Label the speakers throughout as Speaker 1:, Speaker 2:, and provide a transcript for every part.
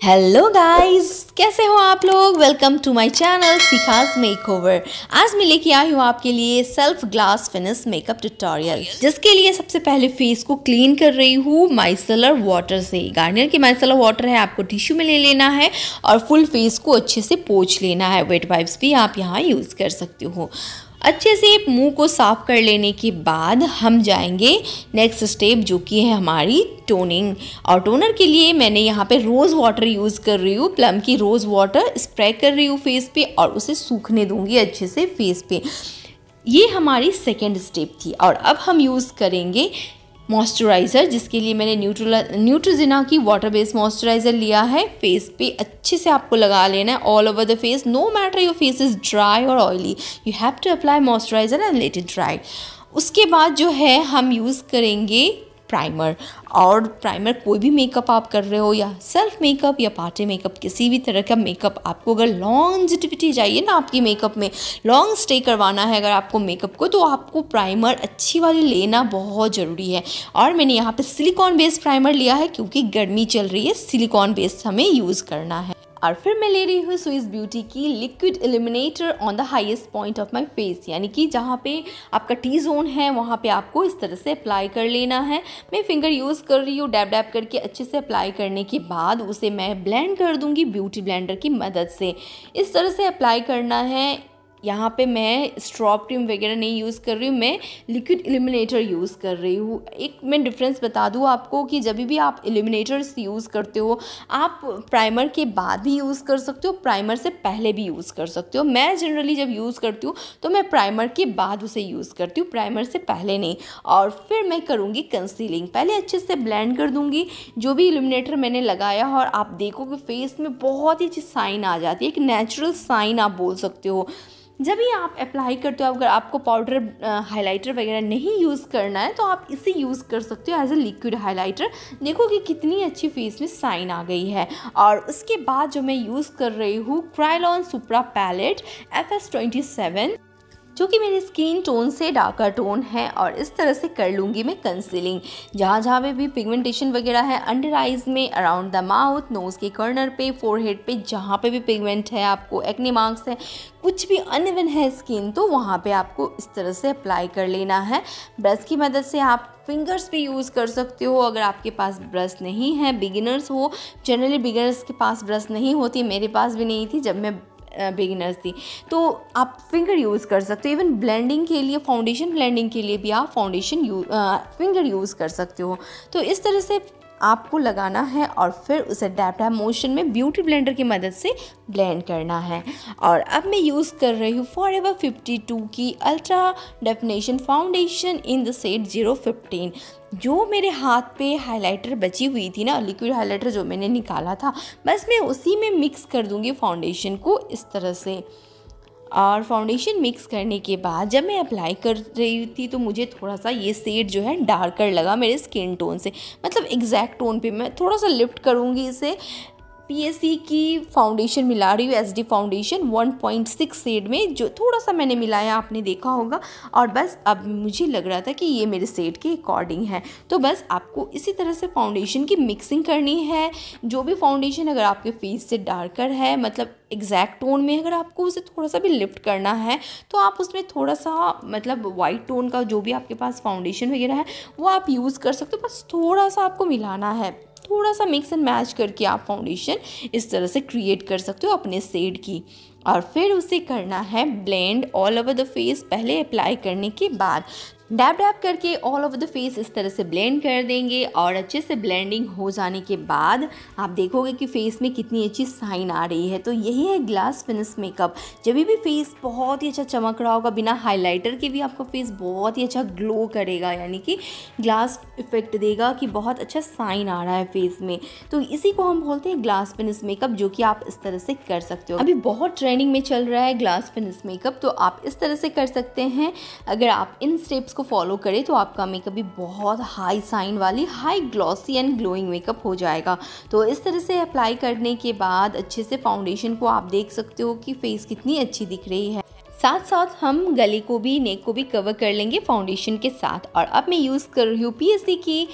Speaker 1: Hello guys, कैसे हो आप लोग। Welcome to my channel Shikha's makeover. आज मैं लेके आई हूँ आपके लिए self glass finish makeup tutorial, जिसके लिए सबसे पहले फेस को क्लीन कर रही हूँ माइसेलर वाटर से। गार्नियर की माइसेलर वाटर है, आपको टिश्यू में ले लेना है और फुल फेस को अच्छे से पोंछ लेना है। वेट वाइप्स भी आप यहाँ यूज़ कर सकते हो। अच्छे से मुंह को साफ कर लेने के बाद हम जाएंगे नेक्स्ट स्टेप, जो कि है हमारी टोनिंग। और टोनर के लिए मैंने यहाँ पे रोज़ वाटर यूज़ कर रही हूँ। प्लम की रोज़ वाटर स्प्रे कर रही हूँ फेस पे और उसे सूखने दूंगी अच्छे से फेस पे। ये हमारी सेकेंड स्टेप थी। और अब हम यूज़ करेंगे मॉइस्चराइज़र, जिसके लिए मैंने न्यूट्रोजिना की वाटर बेस्ड मॉइस्चराइज़र लिया है। फेस पे अच्छे से आपको लगा लेना है all over the face, no matter your face is dry or oily, you have to apply moisturiser and let it dry. उसके बाद जो है हम यूज़ करेंगे प्राइमर। और प्राइमर कोई भी मेकअप आप कर रहे हो, या सेल्फ मेकअप या पार्टी मेकअप, किसी भी तरह का मेकअप, आपको अगर लॉन्जिविटी चाहिए ना आपकी मेकअप में, लॉन्ग स्टे करवाना है अगर आपको मेकअप को, तो आपको प्राइमर अच्छी वाली लेना बहुत ज़रूरी है। और मैंने यहाँ पे सिलिकॉन बेस्ड प्राइमर लिया है, क्योंकि गर्मी चल रही है, सिलिकॉन बेस्ड हमें यूज़ करना है। और फिर मैं ले रही हूँ स्विस ब्यूटी की liquid illuminator on the highest point of my face, यानी कि जहाँ पे आपका टी जोन है वहाँ पे आपको इस तरह से अप्लाई कर लेना है। मैं फिंगर यूज़ कर रही हूँ, डैब डैब करके अच्छे से अप्लाई करने के बाद उसे मैं ब्लेंड कर दूँगी ब्यूटी ब्लेंडर की मदद से। इस तरह से अप्लाई करना है। यहाँ पे मैं स्ट्रॉप क्रीम वगैरह नहीं यूज़ कर रही हूँ, मैं लिक्विड इल्यूमिनेटर यूज़ कर रही हूँ। एक मैं डिफरेंस बता दूँ आपको कि जब भी आप इल्यूमिनेटर्स यूज़ करते हो, आप प्राइमर के बाद भी यूज़ कर सकते हो, प्राइमर से पहले भी यूज़ कर सकते हो। मैं जनरली जब यूज़ करती हूँ तो मैं प्राइमर के बाद उसे यूज़ करती हूँ, प्राइमर से पहले नहीं। और फिर मैं करूँगी कंसीलिंग। पहले अच्छे से ब्लेंड कर दूँगी जो भी इल्यूमिनेटर मैंने लगाया, और आप देखोगे फेस में बहुत ही अच्छी साइन आ जाती है, एक नेचुरल साइन आप बोल सकते हो। जब भी आप अप्लाई करते हो, अगर आपको पाउडर हाइलाइटर वगैरह नहीं यूज़ करना है तो आप इसे यूज़ कर सकते हो एज ए लिक्विड हाइलाइटर। देखो कि कितनी अच्छी फेस में साइन आ गई है। और उसके बाद जो मैं यूज़ कर रही हूँ क्रायोलॉन सुप्रा पैलेट FS27, जो कि मेरी स्किन टोन से डार्कर टोन है। और इस तरह से कर लूँगी मैं कंसीलिंग। जहाँ जहाँ पे भी पिगमेंटेशन वगैरह है, अंडर आइज में, अराउंड द माउथ, नोज़ के कॉर्नर पे, फोरहेड पे, जहाँ पे भी पिगमेंट है, आपको एक्ने मार्क्स है, कुछ भी अनइवन है स्किन, तो वहाँ पे आपको इस तरह से अप्लाई कर लेना है। ब्रश की मदद से आप फिंगर्स भी यूज़ कर सकते हो अगर आपके पास ब्रश नहीं है, बिगिनर्स हो। जनरली बिगिनर्स के पास ब्रश नहीं होती, मेरे पास भी नहीं थी जब मैं बिगिनर्स थी, तो आप फिंगर यूज़ कर सकते हो। इवन ब्लेंडिंग के लिए, फाउंडेशन ब्लेंडिंग के लिए भी आप फिंगर यूज़ कर सकते हो। तो इस तरह से आपको लगाना है और फिर उसे डैब डैब मोशन में ब्यूटी ब्लेंडर की मदद से ब्लेंड करना है। और अब मैं यूज़ कर रही हूँ फॉरएवर 52 की ultra definition foundation in the shade 015। जो मेरे हाथ पे हाइलाइटर बची हुई थी ना, लिक्विड हाइलाइटर जो मैंने निकाला था, बस मैं उसी में मिक्स कर दूँगी फाउंडेशन को इस तरह से। और फाउंडेशन मिक्स करने के बाद जब मैं अप्लाई कर रही थी तो मुझे थोड़ा सा ये शेड जो है डार्कर लगा मेरे स्किन टोन से, मतलब एग्जैक्ट टोन पे। मैं थोड़ा सा लिफ्ट करूँगी इसे। PSC की फाउंडेशन मिला रही हूँ, SD फाउंडेशन 1.6 शेड में, जो थोड़ा सा मैंने मिलाया, आपने देखा होगा। और बस अब मुझे लग रहा था कि ये मेरे शेड के अकॉर्डिंग है। तो बस आपको इसी तरह से फाउंडेशन की मिक्सिंग करनी है। जो भी फाउंडेशन अगर आपके फेस से डार्कर है, मतलब एग्जैक्ट टोन में, अगर आपको उसे थोड़ा सा भी लिफ्ट करना है तो आप उसमें थोड़ा सा, मतलब वाइट टोन का जो भी आपके पास फाउंडेशन वगैरह है वो आप यूज़ कर सकते हो। बस थोड़ा सा आपको मिलाना है, थोड़ा सा मिक्स एंड मैच करके आप फाउंडेशन इस तरह से क्रिएट कर सकते हो अपने शेड की। और फिर उसे करना है blend all over the face, पहले अप्लाई करने के बाद डैब डैब करके ऑल ओवर द फेस इस तरह से ब्लेंड कर देंगे। और अच्छे से ब्लेंडिंग हो जाने के बाद आप देखोगे कि फेस में कितनी अच्छी साइन आ रही है। तो यही है ग्लास फिनिश मेकअप। जब भी फेस बहुत ही अच्छा चमक रहा होगा, बिना हाइलाइटर के भी आपका फेस बहुत ही अच्छा ग्लो करेगा, यानी कि ग्लास इफेक्ट देगा कि बहुत अच्छा साइन आ रहा है फेस में। तो इसी को हम बोलते हैं ग्लास फिनिश मेकअप, जो कि आप इस तरह से कर सकते हो। अभी बहुत ट्रेंडिंग में चल रहा है ग्लास फिनिश मेकअप, तो आप इस तरह से कर सकते हैं। अगर आप इन स्टेप्स को फॉलो करें तो आपका मेकअप भी बहुत हाई साइन वाली, high glossy and glowing makeup हो जाएगा। तो इस तरह से अप्लाई करने के बाद अच्छे से फाउंडेशन को आप देख सकते हो कि फेस कितनी अच्छी दिख रही है। साथ साथ हम गले को भी, नेक को भी कवर कर लेंगे फाउंडेशन के साथ। और अब मैं यूज़ कर रही हूँ PSC की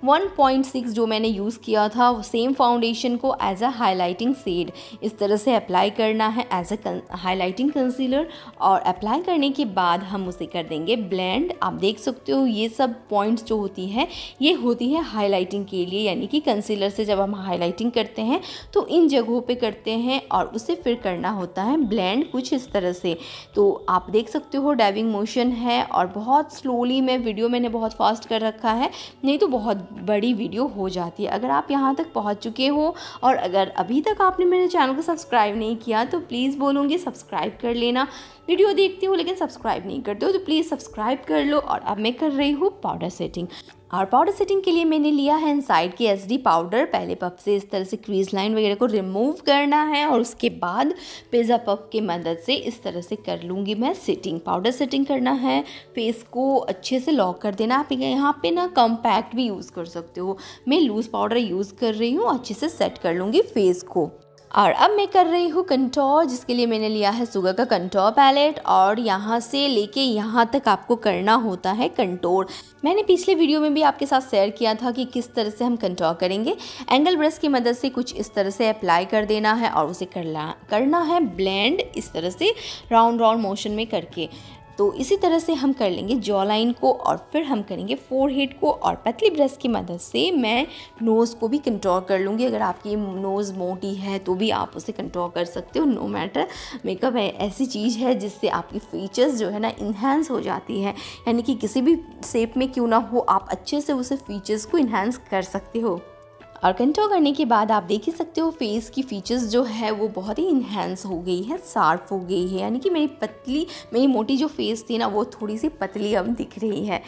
Speaker 1: 1.6 जो मैंने यूज़ किया था वो सेम फाउंडेशन को एज अ हाइलाइटिंग शेड इस तरह से अप्लाई करना है एज अ हाइलाइटिंग कंसीलर। और अप्लाई करने के बाद हम उसे कर देंगे ब्लेंड। आप देख सकते हो ये सब पॉइंट्स जो होती हैं ये होती है हाइलाइटिंग के लिए, यानी कि कंसीलर से जब हम हाइलाइटिंग करते हैं तो इन जगहों पे करते हैं और उसे फिर करना होता है ब्लेंड कुछ इस तरह से। तो आप देख सकते हो डैबिंग मोशन है और बहुत स्लोली वीडियो मैंने बहुत फास्ट कर रखा है, नहीं तो बहुत बड़ी वीडियो हो जाती है। अगर आप यहाँ तक पहुँच चुके हो और अगर अभी तक आपने मेरे चैनल को सब्सक्राइब नहीं किया तो प्लीज़ बोलूँगी सब्सक्राइब कर लेना। वीडियो देखती हो लेकिन सब्सक्राइब नहीं करते हो तो प्लीज़ सब्सक्राइब कर लो। और अब मैं कर रही हूँ पाउडर सेटिंग। और पाउडर सेटिंग के लिए मैंने लिया है इनसाइड की SD पाउडर। पहले पफ से इस तरह से क्रीज लाइन वगैरह को रिमूव करना है और उसके बाद पिज़्ज़ा पफ की मदद से इस तरह से कर लूँगी मैं सेटिंग। पाउडर सेटिंग करना है, फेस को अच्छे से लॉक कर देना। आप यहाँ पे ना कॉम्पैक्ट भी यूज़ कर सकते हो, मैं लूज़ पाउडर यूज़ कर रही हूँ। अच्छे से सेट कर लूँगी फेस को। और अब मैं कर रही हूँ कंटोर, जिसके लिए मैंने लिया है सुगर का कंटोर पैलेट और यहाँ से लेके यहाँ तक आपको करना होता है कंटोर। मैंने पिछले वीडियो में भी आपके साथ शेयर किया था कि किस तरह से हम कंटोर करेंगे। एंगल ब्रश की मदद से कुछ इस तरह से अप्लाई कर देना है और उसे करना है ब्लेंड इस तरह से राउंड मोशन में करके। तो इसी तरह से हम कर लेंगे जॉ लाइन को और फिर हम करेंगे फोरहेड को। और पतली ब्रश की मदद से मैं नोज़ को भी कंटोर कर लूँगी। अगर आपकी नोज़ मोटी है तो भी आप उसे कंटोर कर सकते हो, नो मैटर। मेकअप ऐसी चीज़ है जिससे आपकी फीचर्स जो है ना इन्हेंस हो जाती है, यानी कि किसी भी शेप में क्यों ना हो आप अच्छे से उसे फीचर्स को इन्हेंस कर सकते हो। और कंटोर करने के बाद आप देख ही सकते हो फेस की फीचर्स जो है वो बहुत ही इन्हेंस हो गई है, शार्प हो गई है, यानी कि मेरी मोटी जो फेस थी ना वो थोड़ी सी पतली अब दिख रही है।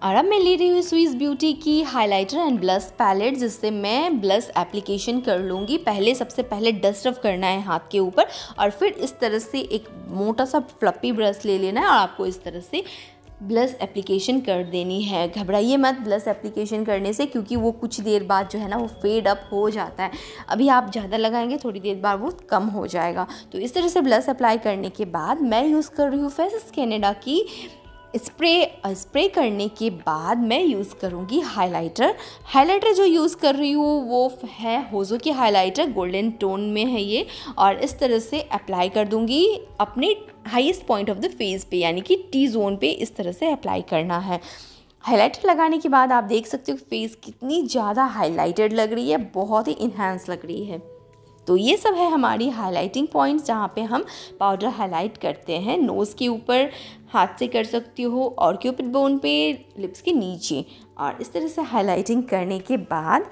Speaker 1: और अब मैं ले रही हूँ स्विस ब्यूटी की हाइलाइटर एंड ब्लश पैलेट, जिससे मैं ब्लश एप्लीकेशन कर लूँगी। सबसे पहले डस्ट रफ करना है हाथ के ऊपर और फिर इस तरह से एक मोटा सा फ्लफी ब्रश ले लेना है और आपको इस तरह से ब्लश एप्लीकेशन कर देनी है। घबराइए मत ब्लश एप्लीकेशन करने से, क्योंकि वो कुछ देर बाद जो है ना वो फेड अप हो जाता है। अभी आप ज़्यादा लगाएंगे थोड़ी देर बाद वो कम हो जाएगा। तो इस तरह से ब्लश अप्लाई करने के बाद मैं यूज़ कर रही हूँ फेसेस कैनेडा की स्प्रे करने के बाद मैं यूज़ करूँगी हाइलाइटर जो यूज़ कर रही हूँ वो है होजो की हाइलाइटर, गोल्डन टोन में है ये। और इस तरह से अप्लाई कर दूँगी अपने highest point of the face पे, यानी कि टी जोन पे इस तरह से अप्लाई करना है। हाइलाइटर लगाने के बाद आप देख सकते हो फेस कितनी ज़्यादा हाइलाइटेड लग रही है, बहुत ही इन्हेंस लग रही है। तो ये सब है हमारी हाइलाइटिंग पॉइंट्स जहाँ पे हम पाउडर हाइलाइट करते हैं। नोज़ के ऊपर हाथ से कर सकती हो और क्यूपिड बोन पे, लिप्स के नीचे। और इस तरह से हाइलाइटिंग करने के बाद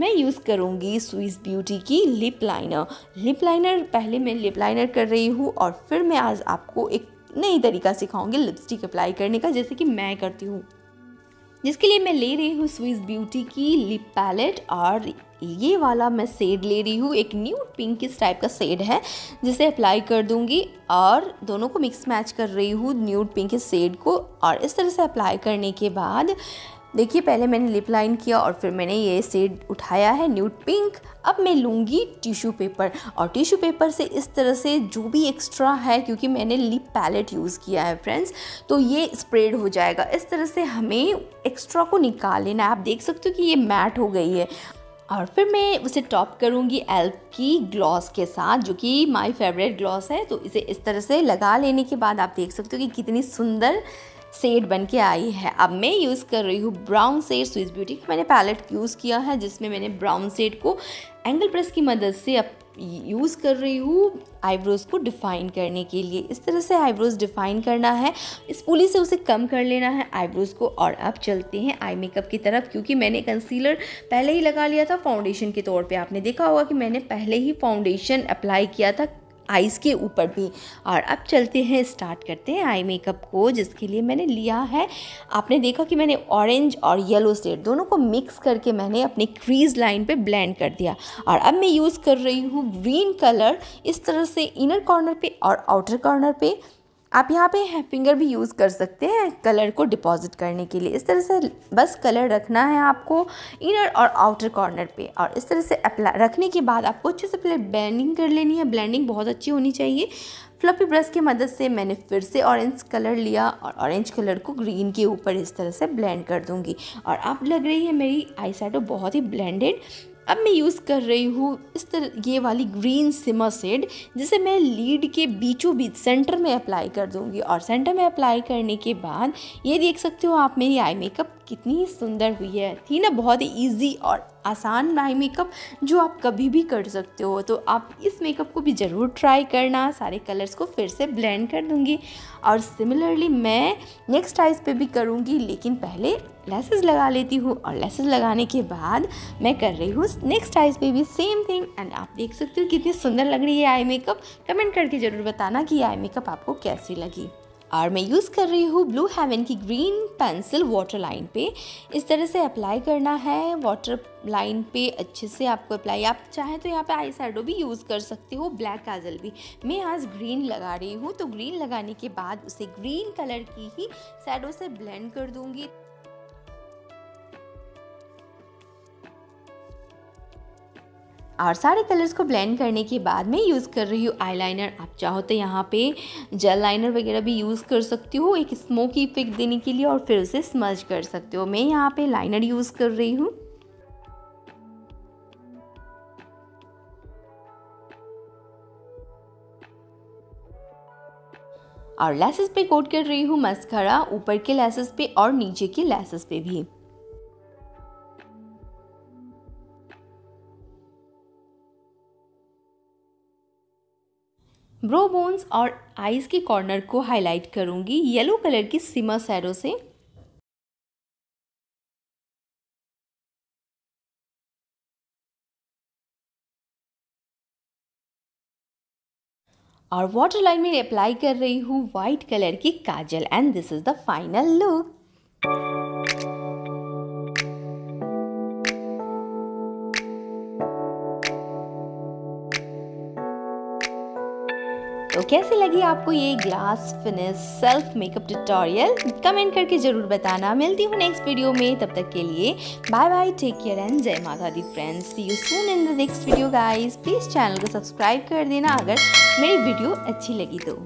Speaker 1: मैं यूज़ करूँगी स्विस ब्यूटी की लिप लाइनर। पहले मैं लिप लाइनर कर रही हूँ और फिर मैं आज आपको एक नई तरीका सिखाऊंगी लिपस्टिक अप्लाई करने का, जैसे कि मैं करती हूँ, जिसके लिए मैं ले रही हूँ स्विस ब्यूटी की लिप पैलेट। और ये वाला मैं शेड ले रही हूँ, एक न्यूड पिंक इस टाइप का शेड है, जिसे अप्लाई कर दूँगी और दोनों को मिक्स मैच कर रही हूँ न्यूड पिंक इस शेड को। और इस तरह से अप्लाई करने के बाद देखिए पहले मैंने लिप लाइन किया और फिर मैंने ये शेड उठाया है न्यूड पिंक। अब मैं लूँगी टिश्यू पेपर और टिश्यू पेपर से इस तरह से जो भी एक्स्ट्रा है, क्योंकि मैंने लिप पैलेट यूज़ किया है फ्रेंड्स, तो ये स्प्रेड हो जाएगा। इस तरह से हमें एक्स्ट्रा को निकाल लेना है। आप देख सकते हो कि ये मैट हो गई है। और फिर मैं उसे टॉप करूँगी एल्फ की ग्लॉस के साथ, जो कि माय फेवरेट ग्लॉस है। तो इसे इस तरह से लगा लेने के बाद आप देख सकते हो कि कितनी सुंदर शेड बन के आई है। अब मैं यूज़ कर रही हूँ ब्राउन शेड। स्विस ब्यूटी का मैंने पैलेट यूज़ किया है, जिसमें मैंने ब्राउन शेड को एंगल ब्रश की मदद से अब यूज़ कर रही हूँ आईब्रोज़ को डिफ़ाइन करने के लिए। इस तरह से आईब्रोज़ डिफ़ाइन करना है, स्पूली से उसे कम कर लेना है आईब्रोज़ को। और अब चलते हैं आई मेकअप की तरफ, क्योंकि मैंने कंसीलर पहले ही लगा लिया था फाउंडेशन के तौर पे। आपने देखा होगा कि मैंने पहले ही फाउंडेशन अप्लाई किया था आईज़ के ऊपर भी। और अब चलते हैं, स्टार्ट करते हैं आई मेकअप को, जिसके लिए मैंने लिया है, आपने देखा कि मैंने ऑरेंज और येलो शेड दोनों को मिक्स करके मैंने अपनी क्रीज लाइन पे ब्लेंड कर दिया। और अब मैं यूज़ कर रही हूँ ग्रीन कलर, इस तरह से इनर कॉर्नर पे और आउटर कॉर्नर पे आप यहाँ पे हैंड फिंगर भी यूज़ कर सकते हैं कलर को डिपॉजिट करने के लिए। इस तरह से बस कलर रखना है आपको इनर और आउटर कॉर्नर पे, और इस तरह से अप्लाई रखने के बाद आपको अच्छे से पहले ब्लेंडिंग कर लेनी है। ब्लेंडिंग बहुत अच्छी होनी चाहिए। फ्लफी ब्रश की मदद से मैंने फिर से ऑरेंज कलर लिया और ऑरेंज कलर को ग्रीन के ऊपर इस तरह से ब्लेंड कर दूँगी। और अब लग रही है मेरी आई शैडो बहुत ही ब्लेंडेड। अब मैं यूज़ कर रही हूँ इस तरह ये वाली ग्रीन सिमर शेड, जिसे मैं लीड के बीचों बीच सेंटर में अप्लाई कर दूँगी। और सेंटर में अप्लाई करने के बाद ये देख सकते हो आप मेरी आई मेकअप कितनी सुंदर हुई है। थी ना बहुत ही ईजी और आसान आई मेकअप जो आप कभी भी कर सकते हो। तो आप इस मेकअप को भी ज़रूर ट्राई करना। सारे कलर्स को फिर से ब्लेंड कर दूँगी और सिमिलरली मैं नेक्स्ट आइज़ पे भी करूँगी, लेकिन पहले लैसेस लगा लेती हूँ। और लैसेस लगाने के बाद मैं कर रही हूँ नेक्स्ट आइज़ पे भी सेम थिंग। एंड आप देख सकते हो कितनी सुंदर लग रही है आई मेकअप। कमेंट करके ज़रूर बताना कि आई मेकअप आपको कैसी लगी। और मैं यूज़ कर रही हूँ ब्लू हेवन की ग्रीन पेंसिल वाटर लाइन पे। इस तरह से अप्लाई करना है वाटर लाइन पे अच्छे से आपको अप्लाई। आप चाहें तो यहाँ पे आई शैडो भी यूज़ कर सकते हो, ब्लैक काजल भी। मैं आज ग्रीन लगा रही हूँ, तो ग्रीन लगाने के बाद उसे ग्रीन कलर की ही शैडो से ब्लेंड कर दूँगी। और सारे कलर्स को ब्लेंड करने के बाद मैं यूज़ कर रही हूँ आईलाइनर। आप चाहो तो यहाँ पे जेल लाइनर वगैरह भी यूज़ कर सकती हो एक स्मोकी इफेक्ट देने के लिए, और फिर उसे स्मज कर सकते हो। मैं यहाँ पे लाइनर यूज़ कर रही हूँ। और लैसेस पे कोट कर रही हूँ मस्कारा, ऊपर के लैसेस पे और नीचे के लैसेस पे भी। ब्रो बोन्स और आईज के कॉर्नर को हाईलाइट करूंगी येलो कलर की सिमर शैडो से। और वाटर लाइन में अप्लाई कर रही हूँ वाइट कलर की काजल। And this is the final look. तो कैसी लगी आपको ये glass finish self makeup tutorial? Comment करके जरूर बताना। मिलती हूँ नेक्स्ट वीडियो में, तब तक के लिए bye bye, take care and जय माता दी friends. See you soon in the next video guys. Please channel को सब्सक्राइब कर देना अगर मेरी वीडियो अच्छी लगी तो।